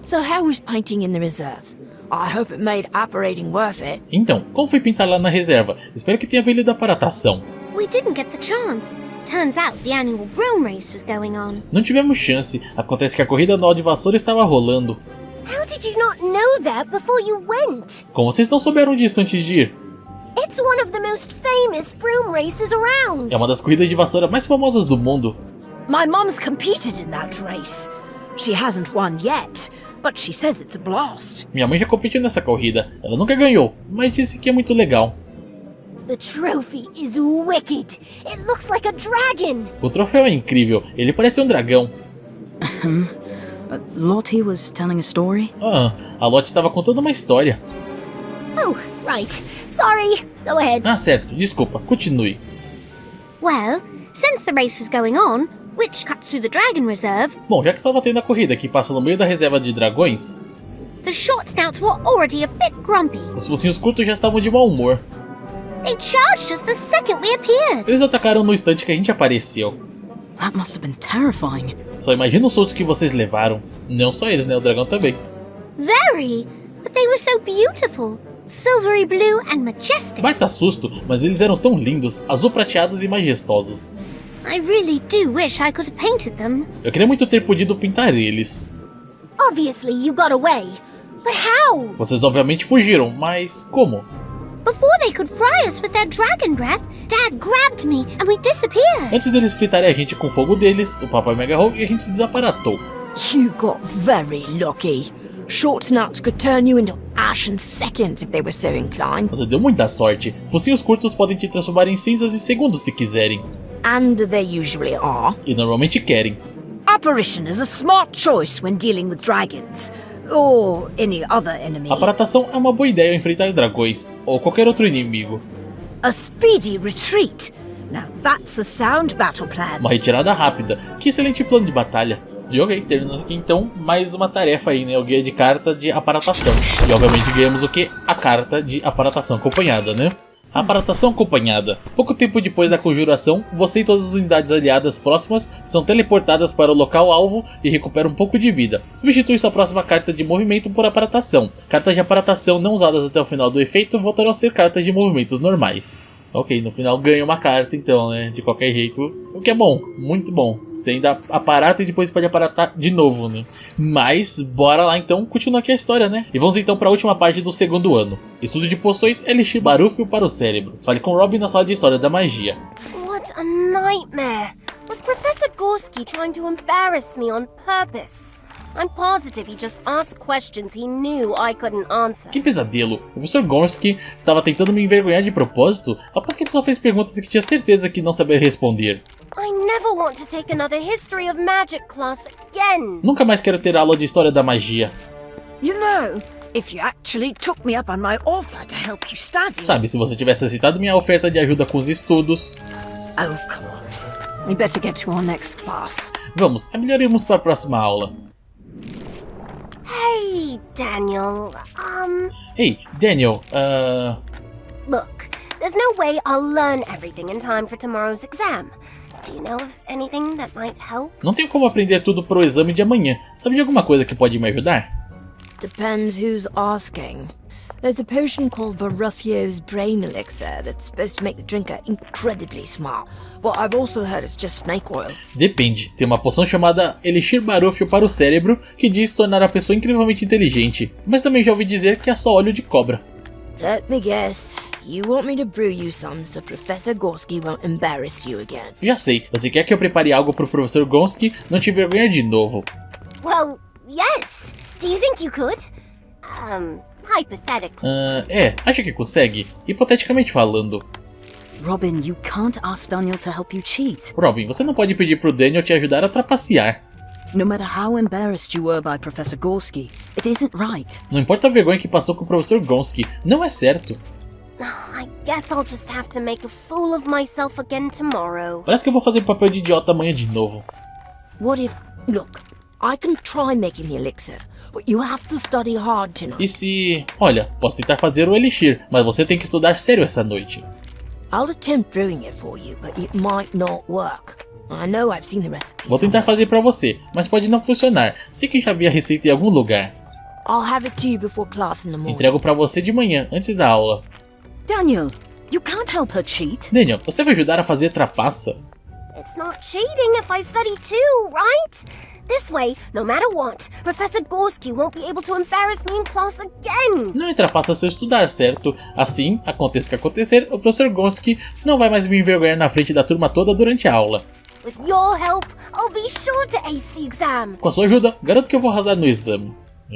So how was painting in the reserve? I hope it made operating worth it. Então, como foi pintar lá na reserva? Espero que tenha valido a aparatação. We didn't get the chance. Turns out the annual broom race was going on. Não tivemos chance. Acontece que a corrida anual de vassoura estava rolando. How did you not know that before you went? Como vocês não souberam disso antes de ir? It's one of the most famous broom races around. É uma das corridas de vassoura mais famosas do mundo. My mom's competed in that race. She hasn't won yet, but she says it's a blast. Minha mãe já competiu nessa corrida. Ela nunca ganhou, mas disse que é muito legal. The trophy is wicked. It looks like a dragon. O troféu é incrível. Ele parece um dragão. Lottie was telling a story? A Lottie estava contando uma história. Oh, right. Sorry. Go ahead. Ah, certo. Desculpa. Continue. Well, since the race was going on, which cuts through the dragon reserve, Bom, já que estava tendo a corrida que passa no meio da reserva de dragões, the short snouts were already a bit grumpy. os focinhos curtos já estavam de mau humor. They charged us the second we appeared. Eles atacaram no instante que a gente apareceu. That must have been terrifying. Só imagina o susto que vocês levaram. Não só eles, né? O dragão também. Very, but they were so beautiful. Silvery blue and majestic. Baita susto, mas eles eram tão lindos, azul prateados e majestosos. I really do wish I could have painted them. Eu queria muito ter podido pintar eles. Obviously, you got away. But how? Vocês obviamente fugiram, mas como? Before they could fry us with their dragon breath, Dad grabbed me and we disappeared. Antes deles fritarem a gente com o fogo deles, o papai me agarrou e a gente desaparatou. You got very lucky. Short snouts could turn you into ash in seconds if they were so inclined. Você deu muita sorte. Focinhos curtos podem te transformar em cinzas em segundos se quiserem. And they usually are. E normalmente querem. Apparition is a smart choice when dealing with dragons. Or any other enemy. A aparatação é uma boa ideia ao enfrentar dragões, ou qualquer outro inimigo. A speedy retreat. Now that's a sound battle plan. Uma retirada rápida. Que excelente plano de batalha. E ok, terminamos aqui então mais uma tarefa aí, né? O guia de carta de aparatação. E obviamente ganhamos o que? A carta de aparatação acompanhada, né? Aparatação acompanhada. Pouco tempo depois da conjuração, você e todas as unidades aliadas próximas são teleportadas para o local alvo e recuperam um pouco de vida. Substitui sua próxima carta de movimento por aparatação. Cartas de aparatação não usadas até o final do efeito voltarão a ser cartas de movimentos normais. Ok, no final ganha uma carta então, né? De qualquer jeito. O que é bom, muito bom. Você ainda aparata e depois pode aparatar de novo, né? Mas, bora lá então, continuar aqui a história, né? E vamos então para a última parte do segundo ano. Estudo de poções Elixir Barúfio para o cérebro. Fale com Robin na sala de história da magia. What a nightmare! Was Professor Gorski trying to embarrass me on purpose? I'm positive he just asked questions he knew I couldn't answer. Que pesadelo! O professor Gorski estava tentando me envergonhar de propósito, após que ele só fez perguntas que tinha certeza que não saberia responder. I never want to take another History of Magic class again. Nunca mais quero ter aula de história da magia. You know, if you actually took me up on my offer to help you study. Sabe, se você tivesse aceitado minha oferta de ajuda com os estudos. Oh, come on. We better get to our next class. Vamos, é melhor irmos para a próxima aula. Hey, Daniel. Ei, Daniel, Look, there's no way I'll learn everything in time for tomorrow's exam. Do you know of anything that might help? Não tenho como aprender tudo pro exame de amanhã. Sabe de alguma coisa que pode me ajudar? Depends who's asking. There's a potion called Barufio's Brain Elixir that's supposed to make the drinker incredibly smart. But I've also heard it's just snake oil. Depende. Tem uma poção chamada Elixir Barúfio para o cérebro que diz tornar a pessoa incrivelmente inteligente. Mas também já ouvi dizer que é só óleo de cobra. Let me guess. You want me to brew you some so Professor Gorski won't embarrass you again. Já sei. Você quer que eu prepare algo pro professor Gorski não te envergonhar de novo? Well, yes. Do you think you could? Hypothetically. Acha que consegue? Hipoteticamente falando. Robin, you can't ask Daniel to help you cheat. Robin, você não pode pedir pro Daniel te ajudar a trapacear. No matter how embarrassed you were by Professor Gorski, it isn't right. Não importa a vergonha que passou com o professor Gorski, não é certo. I guess I'll just have to make a fool of myself again tomorrow. Parece que eu vou fazer papel de idiota amanhã de novo. What if... Look, I can try making the elixir, but you have to study hard tonight. E se... Olha, posso tentar fazer o Elixir, mas você tem que estudar sério essa noite. I'll attempt brewing it for you, but it might not work. I know I've seen the recipe. Vou tentar fazer pra você, mas pode não funcionar. Sei que já vi a receita em algum lugar. I'll have it to you before class in the morning. Entrego pra você de manhã, antes da aula. Daniel, you can't help her cheat. Daniel, você vai ajudar a fazer trapaça? It's not cheating if I study too, right? This way, no matter what, Professor Gorski won't be able to embarrass me in class again. Não é trapaça se eu estudar, certo? Assim, aconteça o que acontecer, o professor Gorski não vai mais me envergonhar na frente da turma toda durante a aula. With your help, I'll be sure to ace the exam. Com a sua ajuda, garanto que eu vou arrasar no exame.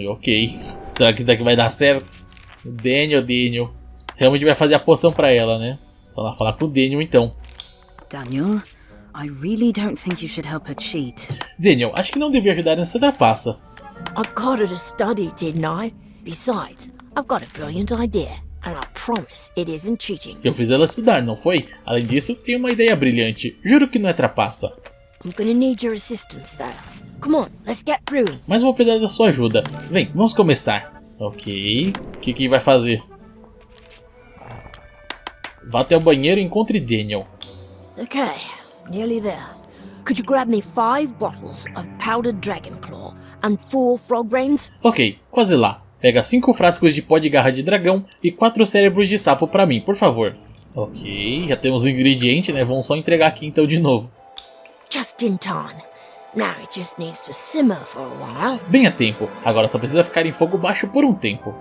Ok. Será que daqui vai dar certo? Daniel. Realmente vai fazer a poção pra ela, né? Vamos lá falar com o Daniel então. Daniel, I really don't think you should help her cheat. Daniel, acho que não devia ajudar nessa trapaça. I got her to study, didn't I? Besides, I've got a brilliant idea, and I promise it isn't cheating. Eu fiz ela estudar, não foi? Além disso, tenho uma ideia brilhante. Juro que não é trapaça. I'm gonna need your assistance, though. Come on, let's get brewing. Mas vou precisar da sua ajuda. Vem, vamos começar. Ok. O que vai fazer? Vá até o banheiro e encontre Daniel. Okay, nearly there. Could you grab me 5 bottles of powdered dragon claw and 4 frog brains? Ok, quase lá. Pega 5 frascos de pó de garra de dragão e 4 cérebros de sapo pra mim, por favor. Ok, já temos o ingrediente, né? Vamos só entregar aqui então de novo. Just in time. Now it just needs to simmer for a while. Bem a tempo. Agora só precisa ficar em fogo baixo por um tempo.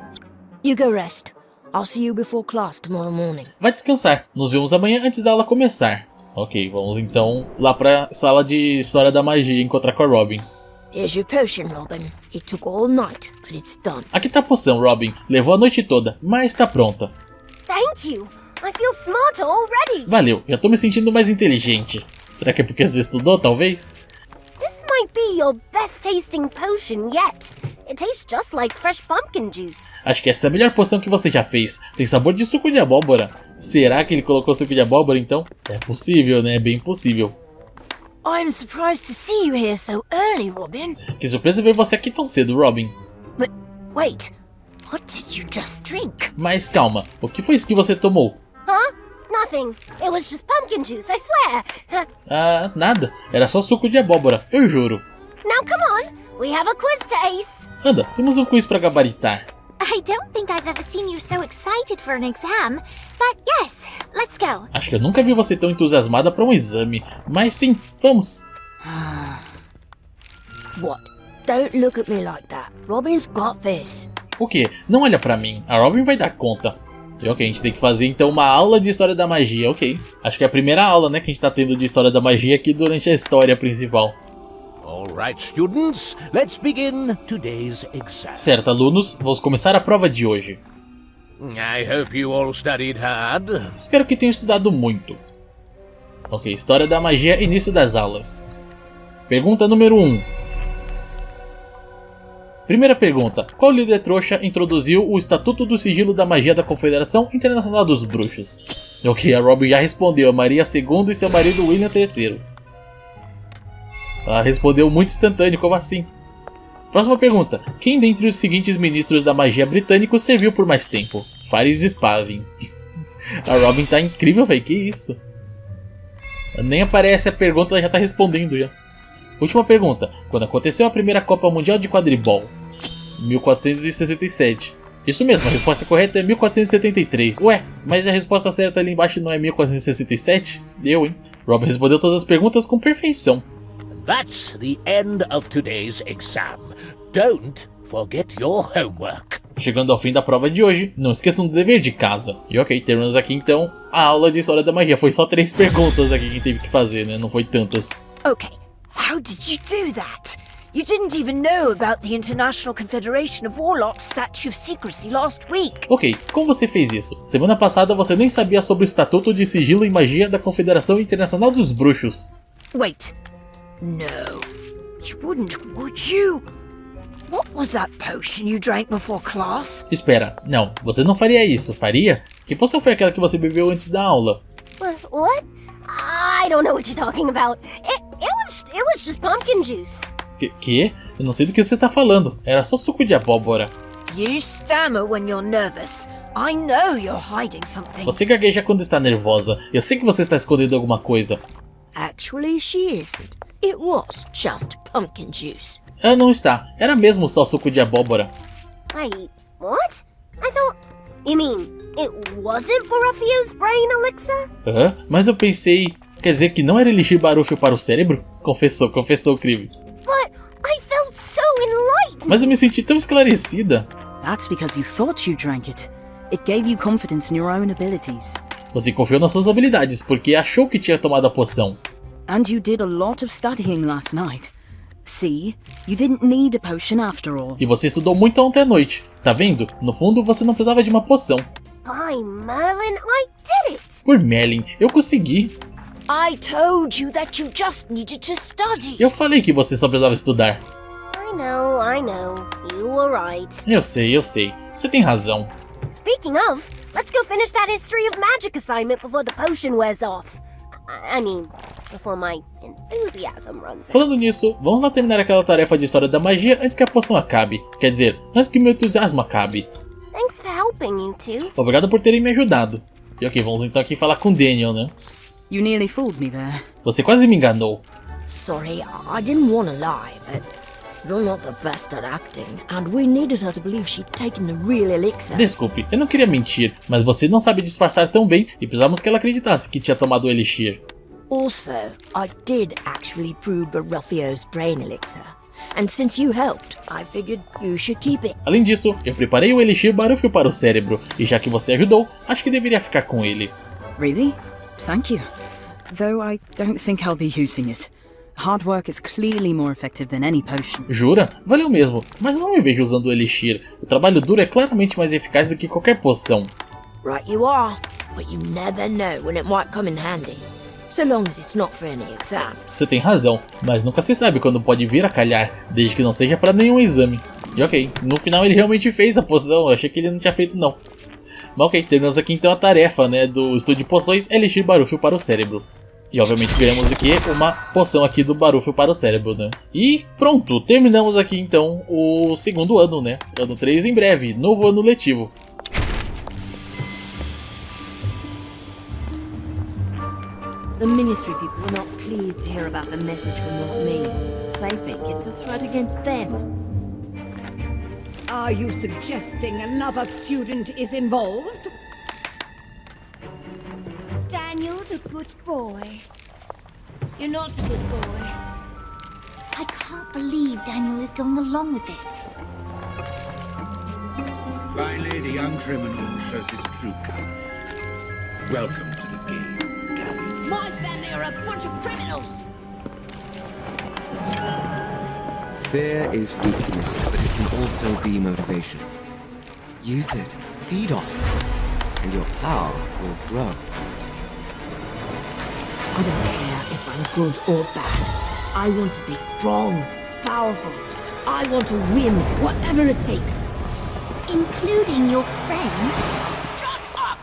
You go rest. I'll see you before class tomorrow morning. Vai descansar. Nos vemos amanhã antes da aula começar. Ok, vamos então lá pra sala de história da magia encontrar com a Robin. Here's your potion, Robin. It took all night, but it's done. Aqui tá a poção, Robin. Levou a noite toda, mas tá pronta. Thank you. I feel smarter already. Valeu, já tô me sentindo mais inteligente. Será que é porque você estudou, talvez? This might be your best tasting potion yet. It tastes just like fresh pumpkin juice. Acho que essa é a melhor poção que você já fez. Tem sabor de suco de abóbora. Será que ele colocou suco de abóbora então? É possível, né? É bem possível. I'm surprised to see you here so early, Robin. Que surpresa ver você aqui tão cedo, Robin. But wait, what did you just drink? Mas calma, o que foi isso que você tomou? Huh? nothing. It was just pumpkin juice, I swear. Ah, nada. Era só suco de abóbora, eu juro. Now come on, we have a quiz to ace. Anda, temos um quiz pra gabaritar. I don't think I've ever seen you so excited for an exam, but yes, let's go. Acho que eu nunca vi você tão entusiasmada pra um exame, mas sim, vamos. What? Don't look at me like that. Robin's got this. O quê? Não olha pra mim, a Robin vai dar conta. E ok, a gente tem que fazer então uma aula de história da magia, ok. Acho que é a primeira aula, né, que a gente tá tendo de história da magia aqui durante a história principal. Alright, students, let's begin today's exam. Certo, alunos, vamos começar a prova de hoje. I hope you all studied hard. Espero que tenham estudado muito. Ok, história da magia, início das aulas. Pergunta número 1. Primeira pergunta. Qual líder trouxa introduziu o Estatuto do Sigilo da Magia da Confederação Internacional dos Bruxos? Ok, a Robin já respondeu, a Maria II e seu marido William III. Ela respondeu muito instantâneo, como assim? Próxima pergunta. Quem dentre os seguintes ministros da magia britânicos serviu por mais tempo? Faris Spavin. A Robin tá incrível, velho, que isso? Nem aparece a pergunta, ela já tá respondendo já. Última pergunta. Quando aconteceu a primeira Copa Mundial de Quadribol? 1467. Isso mesmo, a resposta correta é 1473. Ué, mas a resposta certa ali embaixo não é 1467? Eu, hein? Robin respondeu todas as perguntas com perfeição. That's the end of today's exam. Don't forget your homework. Chegando ao fim da prova de hoje, não esqueçam do dever de casa. E ok, terminamos aqui então a aula de história da magia. Foi só 3 perguntas aqui que a gente teve que fazer, né? Não foi tantas. Okay, how did you do that? You didn't even know about the International Confederation of Warlocks Statute of Secrecy last week. Ok, como você fez isso? Semana passada você nem sabia sobre o Estatuto de Sigilo e Magia da Confederação Internacional dos Bruxos. Wait. No. You wouldn't, would you? What was that potion you drank before class? Espera, não, você não faria isso, faria? Que poção foi aquela que você bebeu antes da aula? What? I don't know what you're talking about. It was just pumpkin juice. Que? Eu não sei do que você tá falando. Era só suco de abóbora. You stammer when you're nervous. I know you're hiding something. Você gagueja quando está nervosa. Eu sei que você está escondendo alguma coisa. Actually, she isn't. It was just pumpkin juice. Ela não está. Era mesmo só suco de abóbora. Wait, what? I thought... You mean, it wasn't Barufio's brain elixir? Mas eu pensei... Quer dizer que não era elixir Barufio para o cérebro? Confessou o crime. But I felt so enlightened. Mas eu me senti tão esclarecida. That's because you thought you drank it. It gave you confidence in your own abilities. Você confiou nas suas habilidades porque achou que tinha tomado a poção. And you did a lot of studying last night. See, you didn't need a potion after all. E você estudou muito ontem à noite. Tá vendo? No fundo você não precisava de uma poção. By Merlin, I did it. Por Merlin, eu consegui. I told you that you just needed to study. Eu falei que você só precisava estudar. I know. You were right. Eu sei. Você tem razão. Speaking of, let's go finish that History of Magic assignment before the potion wears off. I mean, before my enthusiasm runs out. Falando nisso, vamos lá terminar aquela tarefa de história da magia antes que a poção acabe. Quer dizer, antes que meu entusiasmo acabe. Thanks for helping, you two. Obrigado por terem me ajudado. E ok, vamos então aqui falar com Daniel, né? You nearly fooled me there. Você quase me enganou. Sorry, I didn't want to lie, but you're not the best at acting, and we needed her to believe she'd taken the real elixir. Desculpe, eu não queria mentir, mas você não sabe disfarçar tão bem e precisávamos que ela acreditasse que tinha tomado o elixir. Also, I did actually brew Barufio's brain elixir, and since you helped, I figured you should keep it. Além disso, eu preparei o elixir Barufio para o cérebro, e já que você ajudou, acho que deveria ficar com ele. Really? Thank you. Though I don't think I'll be using it. Hard work is clearly more effective than any potion. Jura? Valeu mesmo, mas não me vejo usando o elixir. O trabalho duro é claramente mais eficaz do que qualquer poção. Right you are, but you never know when it might come in handy. So long as it's not for any exams. Você tem razão, mas nunca se sabe quando pode vir a calhar, desde que não seja para nenhum exame. E ok, no final ele realmente fez a poção, eu achei que ele não tinha feito não. Mas ok, terminamos aqui então a tarefa, né, do estudo de poções Elixir Barufio para o cérebro. E obviamente ganhamos aqui uma poção aqui do Barufio para o cérebro, né. E pronto, terminamos aqui então o segundo ano, né, ano 3 em breve, novo ano letivo. The Ministry people are not pleased to hear about the message from not me. They think it's a threat against them. Are you suggesting another student is involved? Daniel, the good boy. You're not a good boy. I can't believe Daniel is going along with this. Finally, the young criminal shows his true colors. Welcome to the game, Gabby. My family are a bunch of criminals! Fear is weakness, but it can also be motivation. Use it, feed off it, and your power will grow. I don't care if I'm good or bad. I want to be strong, powerful. I want to win, whatever it takes. Including your friends? Shut up!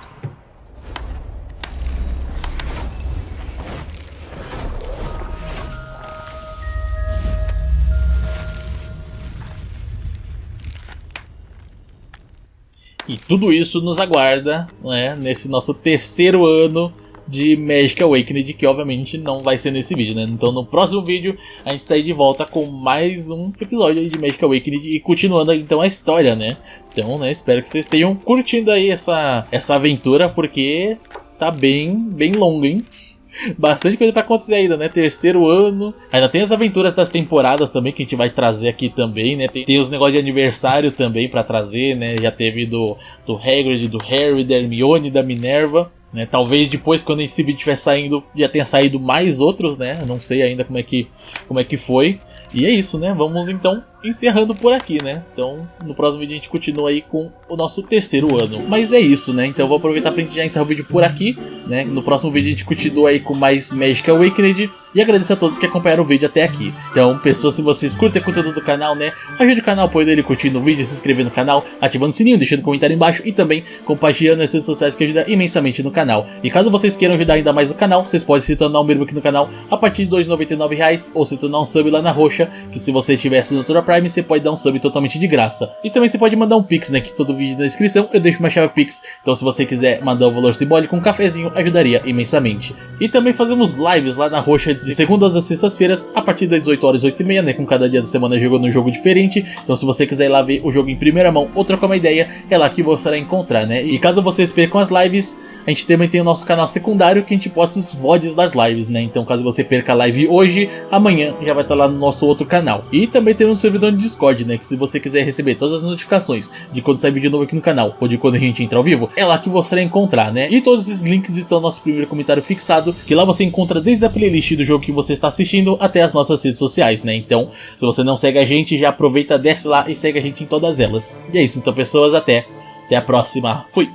E tudo isso nos aguarda, né, nesse nosso terceiro ano de Magic Awakened, que obviamente não vai ser nesse vídeo, né? Então no próximo vídeo a gente sai de volta com mais um episódio aí de Magic Awakened e continuando aí, então a história, né? Então, né, espero que vocês estejam curtindo aí essa aventura, porque tá bem longa, hein? Bastante coisa pra acontecer ainda, né? Terceiro ano. Ainda tem as aventuras das temporadas também, que a gente vai trazer aqui também, né? Tem os negócios de aniversário também pra trazer, né? Já teve do Hagrid, do Harry, da Hermione, da Minerva, né? Talvez depois, quando esse vídeo estiver saindo, já tenha saído mais outros, né? Não sei ainda como é que foi. E é isso, né? Vamos então encerrando por aqui, né? Então no próximo vídeo a gente continua aí com o nosso terceiro ano. Mas é isso, né? Então eu vou aproveitar pra gente já encerrar o vídeo por aqui, né? No próximo vídeo a gente continua aí com mais Magic Awakened. E agradeço a todos que acompanharam o vídeo até aqui. Então, pessoas, se vocês curtem o conteúdo do canal, né? Ajude o canal apoiando ele, curtindo o vídeo, se inscrevendo no canal, ativando o sininho, deixando um comentário embaixo e também compartilhando nas redes sociais, que ajuda imensamente no canal. E caso vocês queiram ajudar ainda mais o canal, vocês podem se tornar um membro aqui no canal a partir de R$ 2,99 ou se tornar um sub lá na roxa, que se você tiver assinatura Prime, você pode dar um sub totalmente de graça. E também você pode mandar um Pix, né? Que todo vídeo na descrição eu deixo uma chave Pix. Então se você quiser mandar um valor simbólico, um cafezinho, ajudaria imensamente. E também fazemos lives lá na roxa de segundas a sextas-feiras, a partir das 18 horas, 8h30, né? Com cada dia da semana jogando um jogo diferente. Então se você quiser ir lá ver o jogo em primeira mão ou trocar uma ideia, é lá que você vai encontrar, né? E caso vocês percam as lives, a gente também tem o nosso canal secundário, que a gente posta os VODs das lives, né? Então caso você perca a live hoje, amanhã já vai estar lá no nosso outro canal. E também temos um servidor de Discord, né? Que se você quiser receber todas as notificações de quando sai vídeo novo aqui no canal, ou de quando a gente entra ao vivo, é lá que você vai encontrar, né? E todos esses links estão no nosso primeiro comentário fixado, que lá você encontra desde a playlist do jogo que você está assistindo até as nossas redes sociais, né? Então, se você não segue a gente, já aproveita, desce lá e segue a gente em todas elas. E é isso, então pessoas, até a próxima. Fui!